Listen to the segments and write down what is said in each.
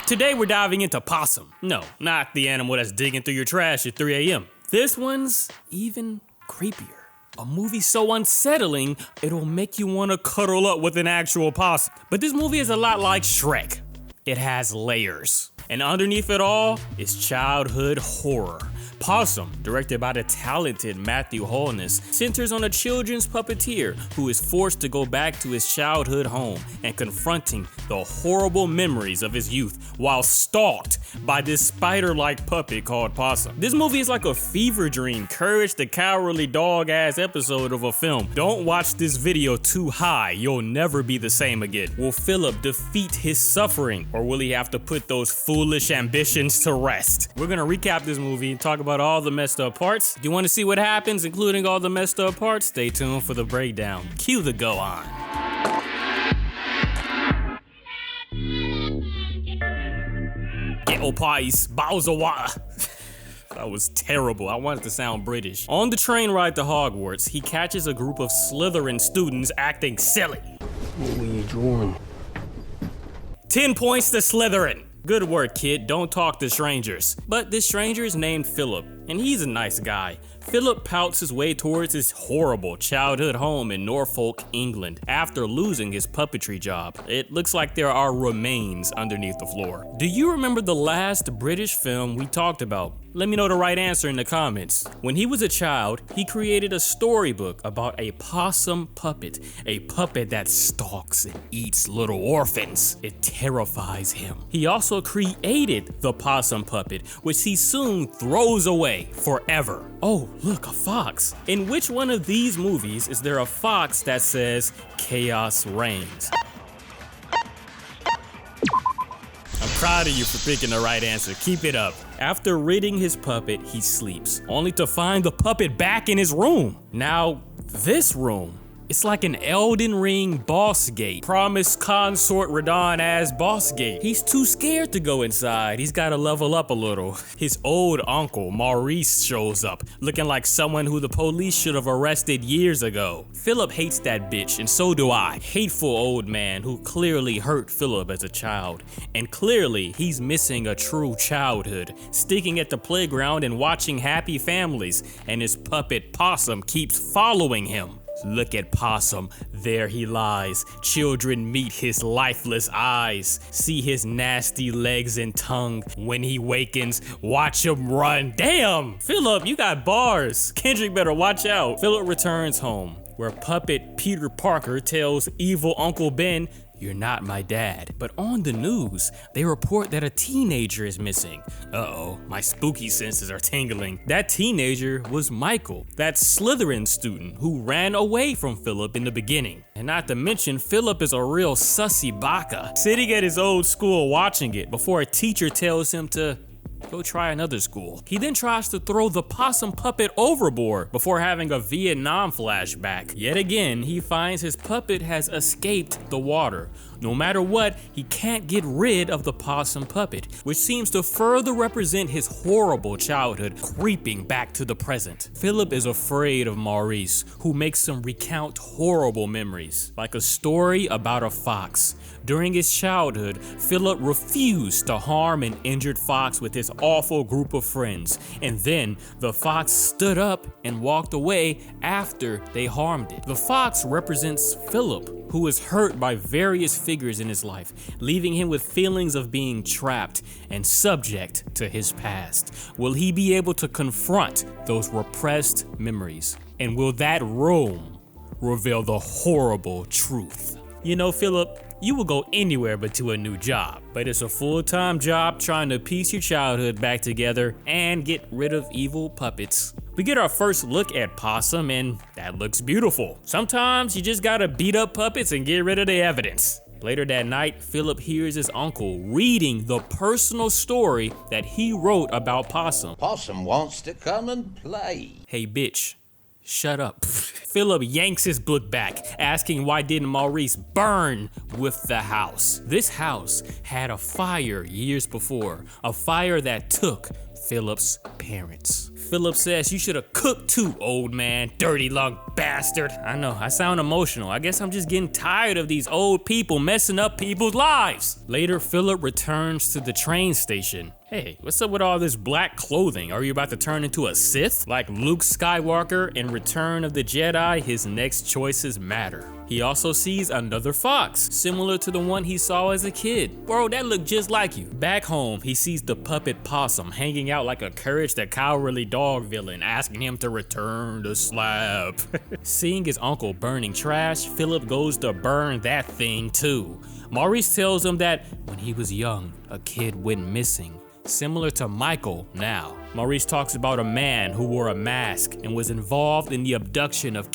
Today we're diving into Possum. No, not the animal that's digging through your trash at 3 a.m. This one's even creepier. A movie so unsettling, it'll make you want to cuddle up with an actual possum. But this movie is a lot like Shrek. It has layers. And underneath it all is childhood horror. Possum, directed by the talented Matthew Holness, centers on a children's puppeteer who is forced to go back to his childhood home and confronting the horrible memories of his youth while stalked by this spider-like puppet called Possum. This movie is like a fever dream, Courage the Cowardly Dog-ass episode of a film. Don't watch this video too high, you'll never be the same again. Will Phillip defeat his suffering, or will he have to put those foolish ambitions to rest? We're gonna recap this movie and talk about all the messed up parts. Do you want to see what happens, including all the messed up parts? Stay tuned for the breakdown. Cue the go on. Get o pies, bottles of water. That was terrible. I wanted to sound British. On the train ride to Hogwarts, he catches a group of Slytherin students acting silly. What were you drawing? 10 points to Slytherin. Good work, kid. Don't talk to strangers. But this stranger is named Phillip, and he's a nice guy. Phillip pouts his way towards his horrible childhood home in Norfolk, England, after losing his puppetry job. It looks like there are remains underneath the floor. Do you remember the last British film we talked about? Let me know the right answer in the comments. When he was a child, he created a storybook about a possum puppet, a puppet that stalks and eats little orphans. It terrifies him. He also created the possum puppet, which he soon throws away forever. Oh, look, a fox. In which one of these movies is there a fox that says, "Chaos reigns"? I'm proud of you for picking the right answer. Keep it up. After ridding his puppet, he sleeps, only to find the puppet back in his room. Now, this room, it's like an Elden Ring boss gate. Promised consort Radon as boss gate. He's too scared to go inside. He's gotta level up a little. His old uncle, Maurice, shows up, looking like someone who the police should have arrested years ago. Phillip hates that bitch, and so do I. Hateful old man who clearly hurt Phillip as a child. And clearly, he's missing a true childhood, sticking at the playground and watching happy families, and his puppet Possum keeps following him. Look at Possum, there he lies. Children meet his lifeless eyes. See his nasty legs and tongue. When he wakens, watch him run. Damn! Phillip, you got bars. Kendrick better watch out. Phillip returns home, where puppet Peter Parker tells evil Uncle Ben, "You're not my dad." But on the news, they report that a teenager is missing. Uh-oh, my spooky senses are tingling. That teenager was Michael, that Slytherin student who ran away from Phillip in the beginning. And not to mention, Phillip is a real sussy baka, sitting at his old school watching it before a teacher tells him to go try another school. He then tries to throw the possum puppet overboard before having a Vietnam flashback. Yet again, he finds his puppet has escaped the water. No matter what, he can't get rid of the possum puppet, which seems to further represent his horrible childhood creeping back to the present. Phillip is afraid of Maurice, who makes him recount horrible memories, like a story about a fox. During his childhood, Phillip refused to harm an injured fox with his awful group of friends, and then the fox stood up and walked away after they harmed it. The fox represents Phillip, who is hurt by various figures in his life, leaving him with feelings of being trapped and subject to his past. Will he be able to confront those repressed memories? And will that room reveal the horrible truth? You know, Phillip, you will go anywhere but to a new job, but it's a full-time job trying to piece your childhood back together and get rid of evil puppets. We get our first look at Possum, and that looks beautiful. Sometimes you just gotta beat up puppets and get rid of the evidence. Later that night, Phillip hears his uncle reading the personal story that he wrote about Possum. Possum wants to come and play. Hey bitch, shut up. Phillip yanks his book back, asking why didn't Maurice burn with the house? This house had a fire years before, a fire that took Phillip's parents. Phillip says, "You should have cooked too, old man, dirty lung bastard." I know, I sound emotional. I guess I'm just getting tired of these old people messing up people's lives. Later, Phillip returns to the train station. Hey, what's up with all this black clothing? Are you about to turn into a Sith? Like Luke Skywalker in Return of the Jedi, his next choices matter. He also sees another fox, similar to the one he saw as a kid. Bro, that looked just like you. Back home, he sees the puppet Possum hanging out like a Courage the Cowardly Dog villain, asking him to return the slab. Seeing his uncle burning trash, Phillip goes to burn that thing too. Maurice tells him that when he was young, a kid went missing. Similar to Michael now. Maurice talks about a man who wore a mask and was involved in the abduction of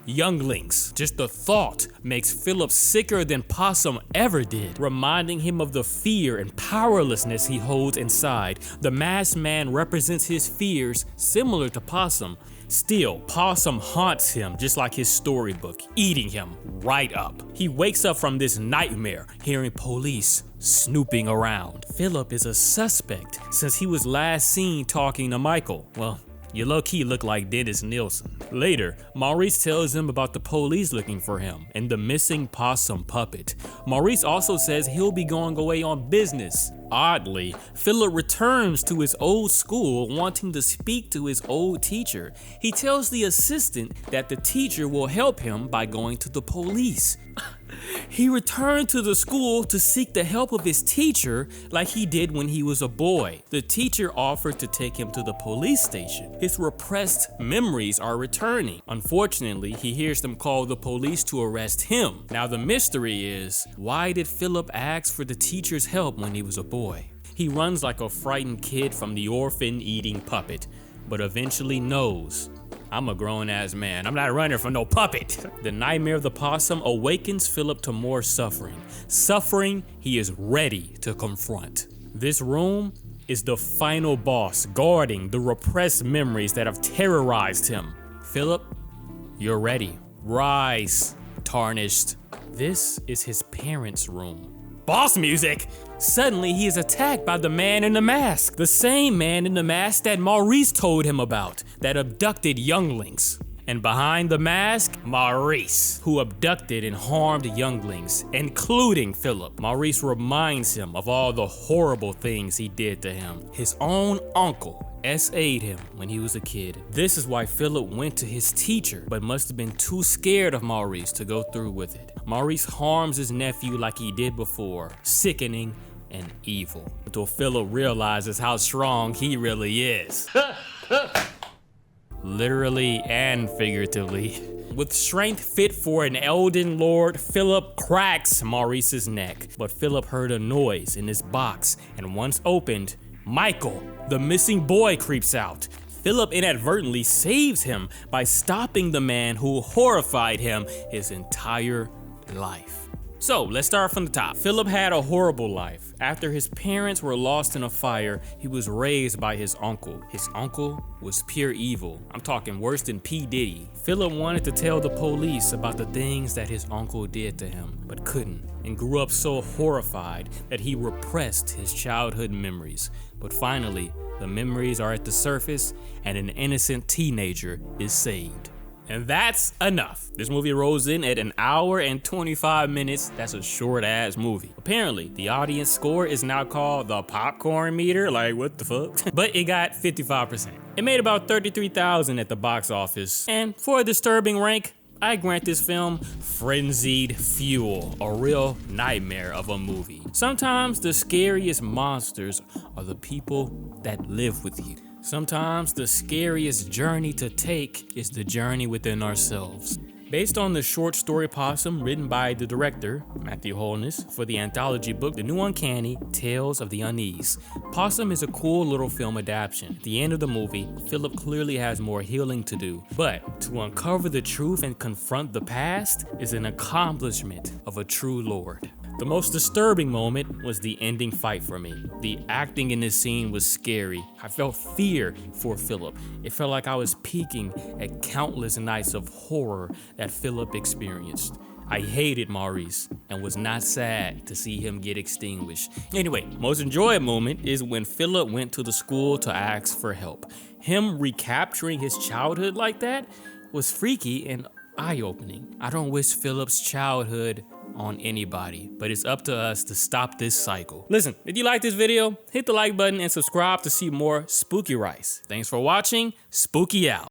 younglings. Just the thought makes Phillip sicker than Possum ever did, reminding him of the fear and powerlessness he holds inside. The masked man represents his fears, similar to Possum. Still, Possum haunts him just like his storybook, eating him right up. He wakes up from this nightmare, hearing police snooping around. Phillip is a suspect since he was last seen talking to Michael. Well, you low-key look like Dennis Nielsen. Later, Maurice tells him about the police looking for him and the missing Possum puppet. Maurice also says he'll be going away on business. Oddly, Phillip returns to his old school wanting to speak to his old teacher. He tells the assistant that the teacher will help him by going to the police. He returned to the school to seek the help of his teacher like he did when he was a boy. The teacher offered to take him to the police station. His repressed memories are returning. Unfortunately, he hears them call the police to arrest him. Now the mystery is, why did Phillip ask for the teacher's help when he was a boy? He runs like a frightened kid from the orphan-eating puppet, but eventually knows, I'm a grown-ass man. I'm not running from no puppet. The nightmare of the possum awakens Phillip to more suffering. Suffering he is ready to confront. This room is the final boss, guarding the repressed memories that have terrorized him. Phillip, you're ready. Rise, tarnished. This is his parents' room. Boss music! Suddenly he is attacked by the man in the mask. The same man in the mask that Maurice told him about, that abducted younglings. And behind the mask, Maurice, who abducted and harmed younglings, including Phillip. Maurice reminds him of all the horrible things he did to him. His own uncle SA'd him when he was a kid. This is why Phillip went to his teacher, but must have been too scared of Maurice to go through with it. Maurice harms his nephew like he did before, sickening and evil, until Phillip realizes how strong he really is. Literally and figuratively. With strength fit for an Elden Lord, Phillip cracks Maurice's neck. But Phillip heard a noise in his box, and once opened, Michael, the missing boy, creeps out. Phillip inadvertently saves him by stopping the man who horrified him his entire life. So let's start from the top. Phillip had a horrible life. After his parents were lost in a fire, he was raised by his uncle. His uncle was pure evil. I'm talking worse than P. Diddy. Phillip wanted to tell the police about the things that his uncle did to him, but couldn't, and grew up so horrified that he repressed his childhood memories. But finally, the memories are at the surface, and an innocent teenager is saved. And that's enough. This movie rolls in at 1 hour and 25 minutes. That's a short ass movie. Apparently, the audience score is now called the popcorn meter. Like, what the fuck? But it got 55%. It made about $33,000 at the box office. And for a disturbing rank, I grant this film frenzied fuel, a real nightmare of a movie. Sometimes the scariest monsters are the people that live with you. Sometimes the scariest journey to take is the journey within ourselves. Based on the short story Possum written by the director, Matthew Holness, for the anthology book The New Uncanny Tales of the Unease, Possum is a cool little film adaptation. At the end of the movie, Phillip clearly has more healing to do, but to uncover the truth and confront the past is an accomplishment of a true lord. The most disturbing moment was the ending fight for me. The acting in this scene was scary. I felt fear for Phillip. It felt like I was peeking at countless nights of horror that Phillip experienced. I hated Maurice and was not sad to see him get extinguished. Anyway, most enjoyable moment is when Phillip went to the school to ask for help. Him recapturing his childhood like that was freaky and eye-opening. I don't wish Phillip's childhood on anybody, but it's up to us to stop this cycle. Listen, if you like this video, hit the like button and subscribe to see more Spooky Rice. Thanks for watching. Spooky out.